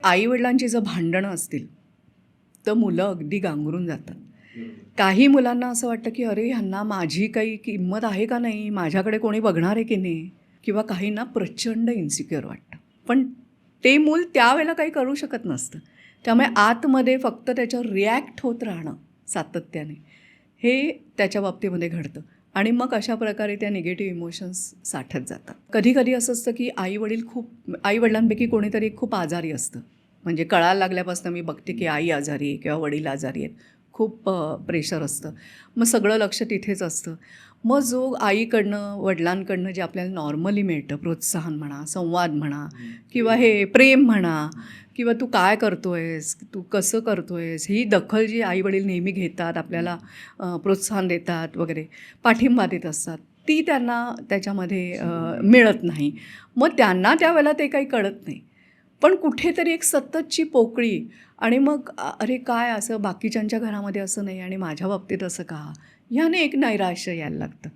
आई-वडिलांची जर भांडणं असतील, तर मुलं अगदी गांगरून जातात. काही मुलांना असं वाटतं, की अरे ह्यांना माझी काही किंमत आहे का नाही? माझ्याकडे कोणी बघणार आहे की नाही? किंवा काहींना प्रचंड इन्सिक्युअर वाटतं. पण ते मूल त्यावेळेला काही करू शकत नसतं. त्यामुळे आतमध्ये फक्त त्याच्यावर रिॲक्ट होत राहणं सातत्याने, हे त्याच्या बाबतीमध्ये घडतं. आणि मग अशा प्रकारे त्या निगेटिव्ह इमोशन्स साठत जातात. कधी-कधी असं असतं, की आई-वडिलांपैकी कोणीतरी खूप आजारी असतं. म्हणजे कळायला लागल्यापासून मी बघते, की आई आजारी आहे किंवा वडील आजारी आहेत. खूप प्रेशर असतं. मग सगळं लक्ष तिथेच असतं. मग जो आईकडनं, वडिलांकडनं जे आपल्याला नॉर्मली मिळतं, प्रोत्साहन म्हणा, संवाद म्हणा किंवा हे प्रेम म्हणा किंवा तू काय करतोयस, तू कसं करतोयस, ही दखल जी आई-वडील नेहमी घेतात, आपल्याला प्रोत्साहन देतात वगैरे, पाठिंबा देत असतात, ती त्यांना त्याच्यामध्ये मिळत नाही. मग त्यांना त्यावेळेला ते काही कळत नाही. पण कुठेतरी एक सततची पोकळी आणि मग अरे काय असं बाकीच्यांच्या घरामध्ये असं नाही आणि माझ्या बाबतीत असं का? ह्याने एक नैराश्य यायला लागतं.